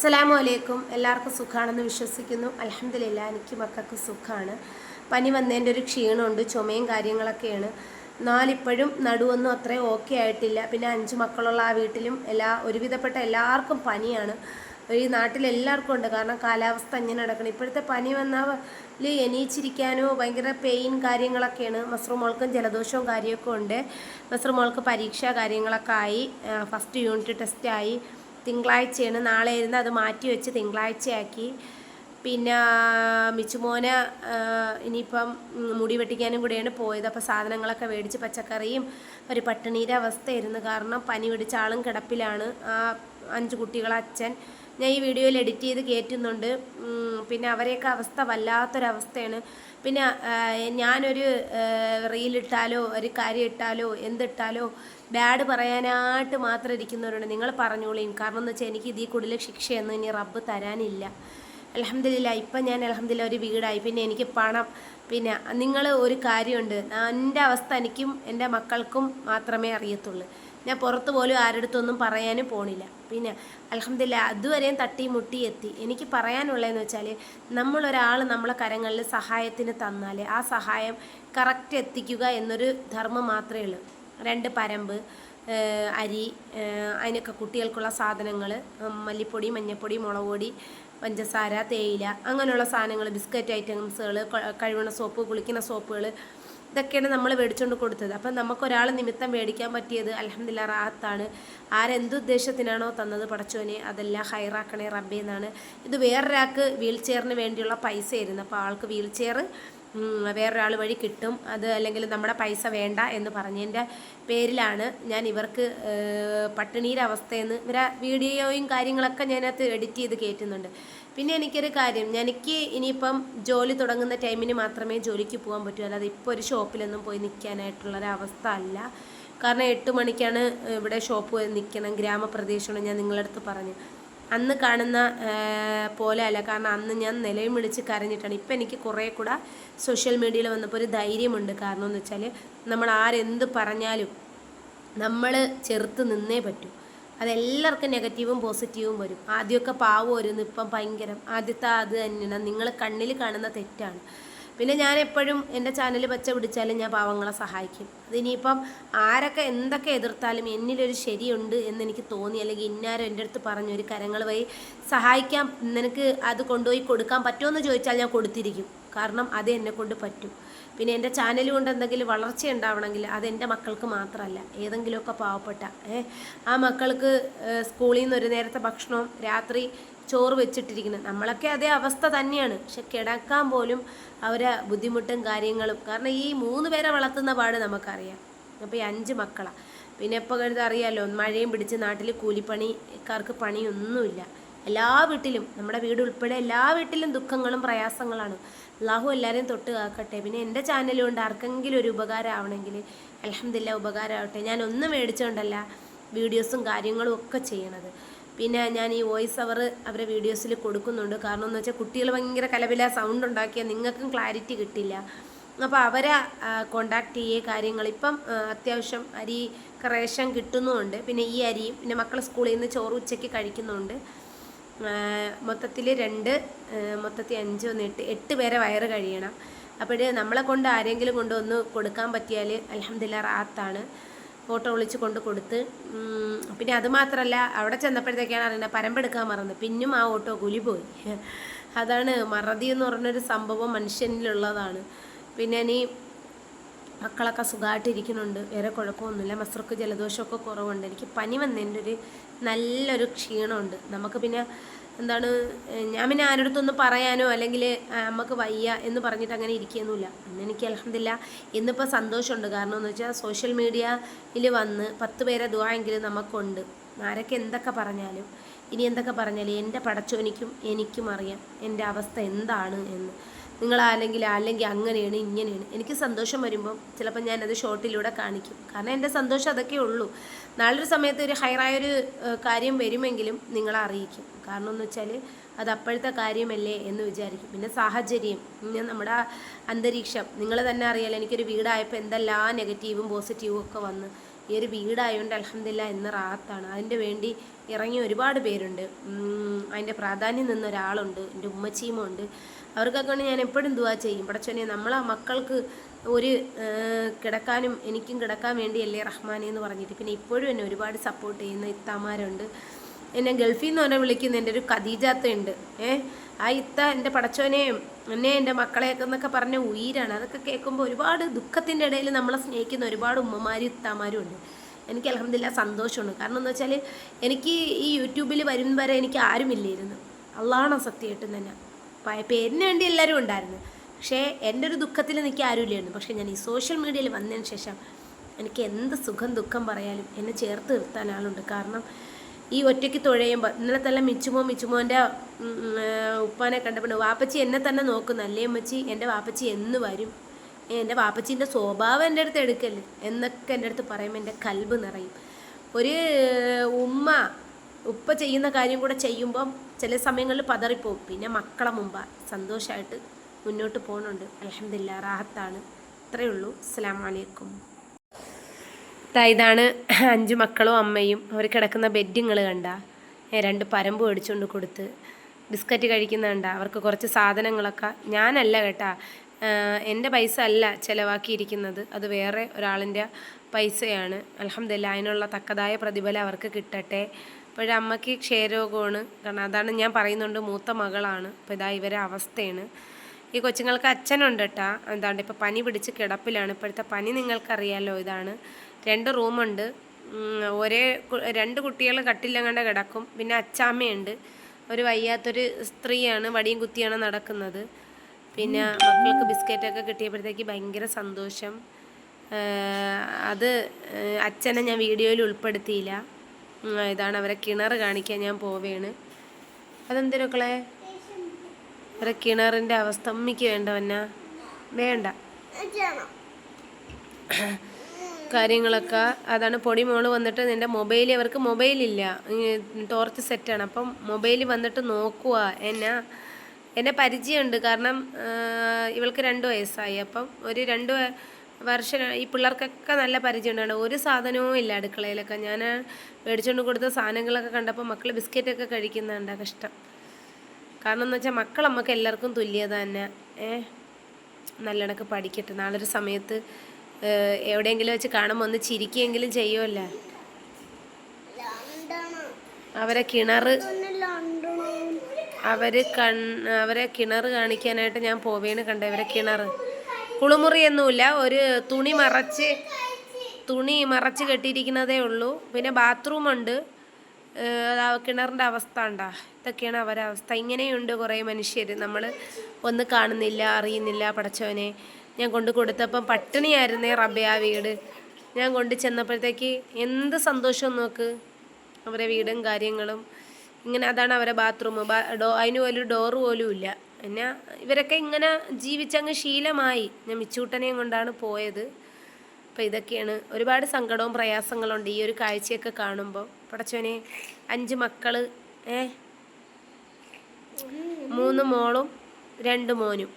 അസ്സലാമു അലൈക്കും. എല്ലാവർക്കും സുഖമാണെന്ന് വിശ്വസിക്കുന്നു. അൽഹംദുലില്ലാ, എനിക്ക് മക്കൾക്ക് സുഖമാണ്. പനി വന്നതിൻ്റെ ഒരു ക്ഷീണമുണ്ട്, ചുമയും കാര്യങ്ങളൊക്കെയാണ്. നാലിപ്പോഴും നടുവൊന്നും അത്രയും ഓക്കെ ആയിട്ടില്ല. പിന്നെ 5 മക്കളുള്ള ആ വീട്ടിലും ഒരുവിധപ്പെട്ട എല്ലാവർക്കും പനിയാണ്. ഈ നാട്ടിലെല്ലാവർക്കും ഉണ്ട്. കാരണം കാലാവസ്ഥ ഇങ്ങനെ നടക്കണം. ഇപ്പോഴത്തെ പനി വന്നാൽ എണീച്ചിരിക്കാനോ ഭയങ്കര പെയിൻ കാര്യങ്ങളൊക്കെയാണ്. മസ്റുമോൾക്കും ജലദോഷവും കാര്യമൊക്കെ ഉണ്ട്. മസ്റുമോൾക്ക് പരീക്ഷ കാര്യങ്ങളൊക്കെ ആയി. ഫസ്റ്റ് യൂണിറ്റ് ടെസ്റ്റായി. തിങ്കളാഴ്ചയാണ്, നാളെ ആയിരുന്നു, അത് മാറ്റി വെച്ച് തിങ്കളാഴ്ചയാക്കി. പിന്നെ മിച്ചുമോന് ഇനിയിപ്പം മുടി വെട്ടിക്കാനും കൂടെയാണ് പോയത്. അപ്പോൾ സാധനങ്ങളൊക്കെ മേടിച്ച് പച്ചക്കറിയും ഒരു പട്ടിണിയുടെ അവസ്ഥയായിരുന്നു. കാരണം പനി പിടിച്ച ആളും കിടപ്പിലാണ്. 5 കുട്ടികളെ അച്ഛൻ. ഞാൻ ഈ വീഡിയോയിൽ എഡിറ്റ് ചെയ്ത് കയറ്റുന്നുണ്ട്. പിന്നെ അവരെയൊക്കെ അവസ്ഥ വല്ലാത്തൊരവസ്ഥയാണ്. പിന്നെ ഞാനൊരു റീലിട്ടാലോ ഒരു കാര്യം ഇട്ടാലോ എന്തിട്ടാലോ ബാഡ് പറയാനായിട്ട് മാത്രം ഇരിക്കുന്നവരുണ്ട്. നിങ്ങൾ പറഞ്ഞോളീൻ. കാരണം എന്ന് വെച്ചാൽ എനിക്ക് ഇതിൽ കൂടുതൽ ശിക്ഷയൊന്നും ഇനി റബ്ബ് തരാനില്ല. അൽഹംദുലില്ലാ, ഇപ്പം ഞാൻ അൽഹംദുലില്ലാ ഒരു വീടായി. പിന്നെ എനിക്ക് പണം. പിന്നെ നിങ്ങൾ ഒരു കാര്യമുണ്ട്, എൻ്റെ അവസ്ഥ എനിക്കും എൻ്റെ മക്കൾക്കും മാത്രമേ അറിയത്തുള്ളൂ. ഞാൻ പുറത്ത് പോലും ആരുടെടുത്തൊന്നും പറയാനും പോണില്ല. പിന്നെ അൽഹംദുലില്ലാ അതുവരെയും തട്ടി മുട്ടി എത്തി. എനിക്ക് പറയാനുള്ളതെന്ന് വെച്ചാൽ, നമ്മളൊരാൾ നമ്മളെ കരങ്ങളിൽ സഹായത്തിന് തന്നാൽ ആ സഹായം കറക്റ്റ് എത്തിക്കുക എന്നൊരു ധർമ്മം മാത്രമേ ഉള്ളൂ. 2 പരമ്പ് അരി, അതിനൊക്കെ കുട്ടികൾക്കുള്ള സാധനങ്ങൾ, മല്ലിപ്പൊടി, മഞ്ഞൾപ്പൊടി, മുളക് പൊടി, പഞ്ചസാര, തേയില, അങ്ങനെയുള്ള സാധനങ്ങൾ, ബിസ്ക്കറ്റ് ഐറ്റംസുകൾ, കഴുകണ സോപ്പ്, കുളിക്കുന്ന സോപ്പുകൾ, ഇതൊക്കെയാണ് നമ്മൾ മേടിച്ചുകൊണ്ട് കൊടുത്തത്. അപ്പം നമുക്കൊരാൾ നിമിത്തം മേടിക്കാൻ പറ്റിയത് അൽഹംദുലില്ലാ റാഹത്താണ്. ആരെന്തുദ്ദേശത്തിനാണോ തന്നത് പടച്ചോനെ അതെല്ലാം ഹൈറാക്കണേ റബ്ബേ എന്നാണ്. ഇത് വേറൊരാൾക്ക് വീൽ ചെയറിന് വേണ്ടിയുള്ള പൈസ ആയിരുന്നു. അപ്പോൾ ആൾക്ക് വീൽ ചെയർ വേറൊരാൾ വഴി കിട്ടും, അത് അല്ലെങ്കിൽ നമ്മുടെ പൈസ വേണ്ട എന്ന് പറഞ്ഞതിൻ്റെ പേരിലാണ് ഞാൻ ഇവർക്ക് പട്ടിണിയുടെ അവസ്ഥയെന്ന് ഇവരെ വീഡിയോയും കാര്യങ്ങളൊക്കെ ഞാനത് എഡിറ്റ് ചെയ്ത് കയറ്റുന്നുണ്ട്. പിന്നെ എനിക്കൊരു കാര്യം, എനിക്ക് ഇനിയിപ്പം ജോലി തുടങ്ങുന്ന ടൈമിന് മാത്രമേ ജോലിക്ക് പോകാൻ പറ്റൂ. അല്ലാതെ ഇപ്പോൾ ഒരു ഷോപ്പിലൊന്നും പോയി നിൽക്കാനായിട്ടുള്ളൊരവസ്ഥ അല്ല. കാരണം 8 മണിക്കാണ് ഇവിടെ ഷോപ്പ് നിൽക്കണം. ഗ്രാമപ്രദേശമാണ്, ഞാൻ നിങ്ങളുടെ അടുത്ത് പറഞ്ഞു. അന്ന് കാണുന്ന പോലെ അല്ല. കാരണം അന്ന് ഞാൻ നിലയും വിളിച്ച് കരഞ്ഞിട്ടാണ്. ഇപ്പം എനിക്ക് കുറേ കൂടെ സോഷ്യൽ മീഡിയയിൽ വന്നപ്പോൾ ഒരു ധൈര്യമുണ്ട്. കാരണം എന്ന് വെച്ചാൽ, നമ്മൾ ആരെന്ത് പറഞ്ഞാലും നമ്മൾ ചെറുത്ത് നിന്നേ പറ്റൂ. അതെല്ലാവർക്കും നെഗറ്റീവും പോസിറ്റീവും വരും. ആദ്യമൊക്കെ പാവമായിരുന്നു, ഇപ്പം ഭയങ്കരം. ആദ്യത്തെ അത് തന്നെയാണ്, നിങ്ങൾ കണ്ണിൽ കാണുന്ന തെറ്റാണ്. പിന്നെ ഞാൻ എപ്പോഴും എൻ്റെ ചാനൽ പച്ച പിടിച്ചാലും ഞാൻ പാവങ്ങളെ സഹായിക്കും. അതിനിയിപ്പം ആരൊക്കെ എന്തൊക്കെ എതിർത്താലും എന്നിലൊരു ശരിയുണ്ട് എന്നെനിക്ക് തോന്നി, അല്ലെങ്കിൽ ഇന്നാരും എൻ്റെ അടുത്ത് പറഞ്ഞു ഒരു കരങ്ങൾ വഴി സഹായിക്കാം, നിനക്ക് അത് കൊണ്ടുപോയി കൊടുക്കാൻ പറ്റുമെന്ന് ചോദിച്ചാൽ ഞാൻ കൊടുത്തിരിക്കും. കാരണം അത് എന്നെക്കൊണ്ട് പറ്റും. പിന്നെ എൻ്റെ ചാനൽ കൊണ്ട് എന്തെങ്കിലും വളർച്ച ഉണ്ടാവണമെങ്കിൽ അതെൻ്റെ മക്കൾക്ക് മാത്രമല്ല, ഏതെങ്കിലുമൊക്കെ പാവപ്പെട്ട ആ മക്കൾക്ക് സ്കൂളിൽ നിന്ന് ഒരു നേരത്തെ ഭക്ഷണവും രാത്രി ചോറ് വെച്ചിട്ടിരിക്കുന്നത്. നമ്മളൊക്കെ അതേ അവസ്ഥ തന്നെയാണ്. പക്ഷെ കിടക്കാൻ പോലും അവരെ ബുദ്ധിമുട്ടും കാര്യങ്ങളും. കാരണം ഈ 3 പേരെ വളർത്തുന്ന പാട് നമുക്കറിയാം. അപ്പോൾ ഈ 5 മക്കളാണ്. പിന്നെ ഇപ്പോൾ അറിയാമല്ലോ, മഴയും പിടിച്ച് നാട്ടിൽ കൂലിപ്പണിക്കാർക്ക് പണിയൊന്നുമില്ല. എല്ലാ വീട്ടിലും, നമ്മുടെ വീട് ഉൾപ്പെടെ എല്ലാ വീട്ടിലും ദുഃഖങ്ങളും പ്രയാസങ്ങളാണ്. അള്ളാഹു എല്ലാവരെയും തൊട്ട് കാക്കട്ടെ. പിന്നെ എൻ്റെ ചാനലുകൊണ്ട് ആർക്കെങ്കിലും ഒരു ഉപകാരം ആവണമെങ്കിൽ അൽഹംദുലില്ലാ ഉപകാരമാവട്ടെ. ഞാൻ ഒന്നും മേടിച്ചുകൊണ്ടല്ല വീഡിയോസും കാര്യങ്ങളും ഒക്കെ ചെയ്യണത്. പിന്നെ ഞാൻ ഈ വോയിസ് അവരെ വീഡിയോസിൽ കൊടുക്കുന്നുണ്ട്. കാരണം എന്ന് വെച്ചാൽ കുട്ടികൾ ഭയങ്കര കലപില സൗണ്ട് ഉണ്ടാക്കിയാൽ നിങ്ങൾക്കും ക്ലാരിറ്റി കിട്ടില്ല. അപ്പോൾ അവരെ കോണ്ടാക്ട് ചെയ്യുക കാര്യങ്ങൾ. ഇപ്പം അത്യാവശ്യം അരി റേഷൻ കിട്ടുന്നുമുണ്ട്. പിന്നെ ഈ അരിയും, പിന്നെ മക്കൾ സ്കൂളിൽ നിന്ന് ചോറ് ഉച്ചയ്ക്ക് കഴിക്കുന്നുണ്ട്. മൊത്തത്തിൽ 5 8 പേരെ വയറ് കഴിയണം. അപ്പോൾ നമ്മളെ കൊണ്ട് ആരെങ്കിലും ഒന്ന് കൊടുക്കാൻ പറ്റിയാൽ അൽഹംദുലില്ലാ റാഹത്താണ്. ഫോട്ടോ വിളിച്ച് കൊണ്ട് കൊടുത്ത്. പിന്നെ അതുമാത്രമല്ല, അവിടെ ചെന്നപ്പോഴത്തേക്കാണ് അറിയുന്നത് പരമ്പെടുക്കാൻ മറന്ന്. പിന്നും ആ ഓട്ടോ കൂലി പോയി. അതാണ് മറതി എന്ന് പറഞ്ഞൊരു സംഭവം മനുഷ്യനിലുള്ളതാണ്. പിന്നെ ഇനി മക്കളൊക്കെ സുഖമായിട്ടിരിക്കുന്നുണ്ട്, വേറെ കുഴപ്പമൊന്നുമില്ല. മസ്റുക്ക് ജലദോഷമൊക്കെ കുറവുണ്ട്. എനിക്ക് പനി വന്നതിൻ്റെ ഒരു നല്ലൊരു ക്ഷീണമുണ്ട്. നമുക്ക് പിന്നെ എന്താണ്, ഞാൻ പിന്നെ ആരുടെടുത്തൊന്നും പറയാനോ അല്ലെങ്കിൽ നമുക്ക് വയ്യ എന്ന് പറഞ്ഞിട്ട് അങ്ങനെ ഇരിക്കുകയൊന്നുമില്ല. അന്ന് എനിക്ക് അൽഹംദുലില്ലാ ഇന്നിപ്പോൾ സന്തോഷമുണ്ട്. കാരണം എന്ന് വെച്ചാൽ സോഷ്യൽ മീഡിയയിൽ വന്ന് 10 പേരെ ദുആയെങ്കിലും നമുക്കുണ്ട്. ആരൊക്കെ എന്തൊക്കെ പറഞ്ഞാലും ഇനി എന്തൊക്കെ പറഞ്ഞാലും എൻ്റെ പടച്ചോനിക്കും എനിക്കും അറിയാം എൻ്റെ അവസ്ഥ എന്താണ് എന്ന്. അല്ലെങ്കിൽ അങ്ങനെയാണ് ഇങ്ങനെയാണ്. എനിക്ക് സന്തോഷം വരുമ്പം ചിലപ്പോൾ ഞാനത് ഷോർട്ടിലൂടെ കാണിക്കും. കാരണം എൻ്റെ സന്തോഷം അതൊക്കെ ഉള്ളൂ. നാളൊരു സമയത്ത് ഒരു ഹൈറായൊരു കാര്യം വരുമെങ്കിലും നിങ്ങളെ അറിയിക്കും. കാരണം എന്ന് വെച്ചാൽ അത് അപ്പോഴത്തെ കാര്യമല്ലേ എന്ന് വിചാരിക്കും. പിന്നെ സാഹചര്യം, നമ്മുടെ അന്തരീക്ഷം നിങ്ങൾ തന്നെ അറിയാലോ. എനിക്കൊരു വീടായപ്പോൾ എന്തെല്ലാം നെഗറ്റീവും പോസിറ്റീവും ഒക്കെ വന്ന്. ഈ ഒരു വീടായതുകൊണ്ട് അൽഹംദുലില്ലാ ഇന്ന് റാഹത്താണ്. അതിൻ്റെ വേണ്ടി ഇറങ്ങി ഒരുപാട് പേരുണ്ട്. അതിൻ്റെ പ്രാധാന്യം നിന്ന ഒരാളുണ്ട്, എൻ്റെ ഉമ്മച്ചീമുണ്ട്. അവർക്കൊക്കെ ഞാൻ എപ്പോഴും ദുആ ചെയ്യും, പടച്ചോനെ നമ്മളെ മക്കൾക്ക് ഒരു കിടക്കാനും എനിക്കും കിടക്കാൻ വേണ്ടിയല്ലേ റഹ്മാനെ എന്ന് പറഞ്ഞിട്ട്. പിന്നെ ഇപ്പോഴും എന്നെ ഒരുപാട് സപ്പോർട്ട് ചെയ്യുന്ന ഇത്താമാരുണ്ട്. എന്നെ ഗൾഫിൽ നിന്ന് തന്നെ വിളിക്കുന്ന എൻ്റെ ഒരു ഖദീജാത്തയുണ്ട്. ആ ഇത്ത എൻ്റെ പടച്ചോനെയും എന്നെ എൻ്റെ മക്കളെയൊക്കെ എന്നൊക്കെ പറഞ്ഞ ഉയിരാണ്. അതൊക്കെ കേൾക്കുമ്പോൾ ഒരുപാട് ദുഃഖത്തിൻ്റെ ഇടയിൽ നമ്മളെ സ്നേഹിക്കുന്ന ഒരുപാട് ഉമ്മമാരും ഇത്താമാരും ഉണ്ട്. എനിക്ക് അൽഹംദുലില്ലാ സന്തോഷമുണ്ട്. കാരണം എന്ന് വെച്ചാൽ എനിക്ക് ഈ യൂട്യൂബിൽ വരും വരെ എനിക്ക് ആരുമില്ലായിരുന്നു. അള്ളാഹ് സത്യമായിട്ടും തന്നെ പേരിന് വേണ്ടി എല്ലാവരും ഉണ്ടായിരുന്നു. പക്ഷേ എൻ്റെ ഒരു ദുഃഖത്തിൽ എനിക്ക് ആരുമില്ലായിരുന്നു. പക്ഷേ ഞാൻ ഈ സോഷ്യൽ മീഡിയയിൽ വന്നതിന് ശേഷം എനിക്ക് എന്ത് സുഖം ദുഃഖം പറയാലും എന്നെ ചേർത്ത് നിർത്താൻ ആളുണ്ട്. കാരണം ഈ ഒറ്റയ്ക്ക് തുഴയുമ്പോൾ ഇന്നലെ തന്നെ മിച്ചുമോൻ്റെ ഉപ്പാനെ കണ്ടപ്പോൾ വാപ്പച്ചി എന്നെ തന്നെ നോക്കുന്നു, അല്ലേ അമ്മച്ചി എൻ്റെ വാപ്പച്ചി എന്ന് വരും, എൻ്റെ വാപ്പച്ചീൻ്റെ സ്വഭാവം എൻ്റെ അടുത്ത് എടുക്കല്ലേ എന്നൊക്കെ എൻ്റെ അടുത്ത് പറയുമ്പോൾ എൻ്റെ കൽബ് നിറയും. ഒരു ഉപ്പ ചെയ്യുന്ന കാര്യം കൂടെ ചെയ്യുമ്പം ചില സമയങ്ങളിൽ പതറിപ്പോവും. പിന്നെ മക്കളെ മുമ്പാ സന്തോഷമായിട്ട് മുന്നോട്ട് പോകുന്നുണ്ട്. അൽഹംദുലില്ലാ റാഹത്താണ്. അത്രയേ ഉള്ളൂ. അസ്സലാമു അലൈക്കും. ഇതാണ് 5 മക്കളും അമ്മയും. അവർ കിടക്കുന്ന ബെഡിങ്ങൾ കണ്ട, 2 പരമ്പ് മേടിച്ചുകൊണ്ട് കൊടുത്ത് ബിസ്ക്കറ്റ് കഴിക്കുന്ന കണ്ട. അവർക്ക് കുറച്ച് സാധനങ്ങളൊക്കെ ഞാനല്ല കേട്ടാ, എൻ്റെ പൈസ അല്ല ചിലവാക്കിയിരിക്കുന്നത്, അത് വേറെ ഒരാളിൻ്റെ പൈസയാണ്. അൽഹംദുലില്ലാ അതിനുള്ള തക്കതായ പ്രതിഫലം അവർക്ക് കിട്ടട്ടെ. ഇപ്പോഴും അമ്മയ്ക്ക് ക്ഷയരോഗമാണ്. കാരണം അതാണ് ഞാൻ പറയുന്നുണ്ട്, മൂത്ത മകളാണ്. അപ്പോൾ ഇതാ ഇവരെ അവസ്ഥയാണ്. ഈ കൊച്ചുങ്ങൾക്ക് അച്ഛനുണ്ട് കേട്ടാ. എന്താണ്ട് ഇപ്പോൾ പനി പിടിച്ച് കിടപ്പിലാണ്. ഇപ്പോഴത്തെ പനി നിങ്ങൾക്കറിയാമല്ലോ. ഇതാണ് 2 റൂമുണ്ട്. 2 കുട്ടികൾ കട്ടിലങ്ങണ്ട കിടക്കും. പിന്നെ അച്ചാമ്മയുണ്ട്, ഒരു വയ്യാത്തൊരു സ്ത്രീയാണ്, വടിയും കുത്തിയാണ് നടക്കുന്നത്. പിന്നെ മക്കൾക്ക് ബിസ്ക്കറ്റൊക്കെ കിട്ടിയപ്പോഴത്തേക്ക് ഭയങ്കര സന്തോഷം. അത് അച്ഛനെ ഞാൻ വീഡിയോയിൽ ഉൾപ്പെടുത്തിയില്ല. ഇതാണ് അവരെ കിണർ കാണിക്കാൻ ഞാൻ പോവുകയാണ്. അതെന്തിനൊക്കെ അവരെ കിണറിൻ്റെ അവസ്ഥ അമ്മയ്ക്ക് വേണ്ടവന്നാ വേണ്ട കാര്യങ്ങളൊക്കെ. അതാണ് പൊടി മോള് വന്നിട്ട് നിൻ്റെ മൊബൈൽ, അവർക്ക് മൊബൈലില്ല, ടോർച്ച് സെറ്റാണ്. അപ്പം മൊബൈൽ വന്നിട്ട് നോക്കുക. എന്നെ പരിചയമുണ്ട്. കാരണം ഇവൾക്ക് 2 വയസ്സായി. അപ്പം ഒരു 2 വർഷം ഈ പിള്ളേർക്കൊക്കെ നല്ല പരിചയമുണ്ടാണ്. ഒരു സാധനവും ഇല്ല അടുക്കളയിലൊക്കെ. ഞാൻ മേടിച്ചുകൊണ്ട് കൊടുത്ത സാധനങ്ങളൊക്കെ കണ്ടപ്പോൾ മക്കൾ ബിസ്ക്കറ്റൊക്കെ കഴിക്കുന്നുണ്ട്. കഷ്ടം. കാരണം എന്ന് വെച്ചാൽ മക്കൾ നമുക്ക് എല്ലാവർക്കും തുല്യത തന്നെ. നല്ലണക്ക് പഠിക്കട്ടെ. നാളൊരു സമയത്ത് എവിടെയെങ്കിലും വെച്ച് കാണുമ്പോൾ ഒന്ന് ചിരിക്കുകയെങ്കിലും ചെയ്യുമല്ലോ. അവരെ കിണർ കാണിക്കാനായിട്ട് ഞാൻ പോവേണ്. കണ്ട ഇവരെ കിണർ കുളിമുറിയൊന്നുമില്ല, ഒരു തുണി മറച്ച് കെട്ടിയിരിക്കുന്നതേ ഉള്ളൂ. പിന്നെ ബാത്റൂമുണ്ട്. കിണറിൻ്റെ അവസ്ഥ ഉണ്ടാ. ഇതൊക്കെയാണ് അവരുടെ അവസ്ഥ. ഇങ്ങനെയുണ്ട് കുറേ മനുഷ്യർ. നമ്മൾ ഒന്ന് കാണുന്നില്ല, അറിയുന്നില്ല. പടച്ചവനെ, ഞാൻ കൊണ്ട് കൊടുത്തപ്പം പട്ടിണിയായിരുന്നേ റബ്ബേ ആ വീട്. ഞാൻ കൊണ്ട് ചെന്നപ്പോഴത്തേക്ക് എന്ത് സന്തോഷം നോക്ക്. അവരെ വീടും കാര്യങ്ങളും ഇങ്ങനെ. അതാണ് അവരെ ബാത്റൂം. അതിന് പോലും ഡോറ് പോലും ഇല്ല. പിന്നെ ഇവരൊക്കെ ഇങ്ങനെ ജീവിച്ചങ്ങ് ശീലമായി. ഞാൻ മിച്ചൂട്ടനെയും കൊണ്ടാണ് പോയത്. അപ്പോൾ ഇതൊക്കെയാണ്. ഒരുപാട് സങ്കടവും പ്രയാസങ്ങളുണ്ട് ഈ ഒരു കാഴ്ചയൊക്കെ കാണുമ്പോൾ. പടച്ചോനെ, 5 മക്കൾ, 3 മോളും 2 മോനും.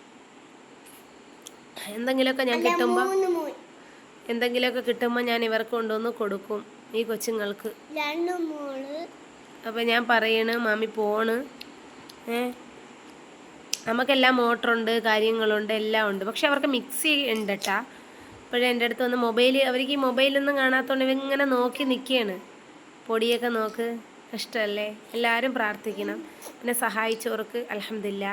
എന്തെങ്കിലുമൊക്കെ കിട്ടുമ്പോൾ ഞാൻ ഇവർക്ക് കൊണ്ടുവന്ന് കൊടുക്കും, ഈ കൊച്ചുങ്ങൾക്ക്. അപ്പോൾ ഞാൻ പറയണ് മാമി പോണ്. നമുക്കെല്ലാം മോട്ടറുണ്ട്, കാര്യങ്ങളുണ്ട്, എല്ലാം ഉണ്ട്. പക്ഷെ അവർക്ക് മിക്സി ഉണ്ട് കേട്ടാ. ഇപ്പോഴും എൻ്റെ അടുത്ത് വന്ന് അവർക്ക് ഈ മൊബൈലൊന്നും കാണാത്തതുകൊണ്ട് ഇവങ്ങനെ നോക്കി നിൽക്കുകയാണ്. പൊടിയൊക്കെ നോക്ക്. കഷ്ടമല്ലേ. എല്ലാവരും പ്രാർത്ഥിക്കണം. പിന്നെ സഹായിച്ചവർക്ക് അൽഹംദുലില്ലാ.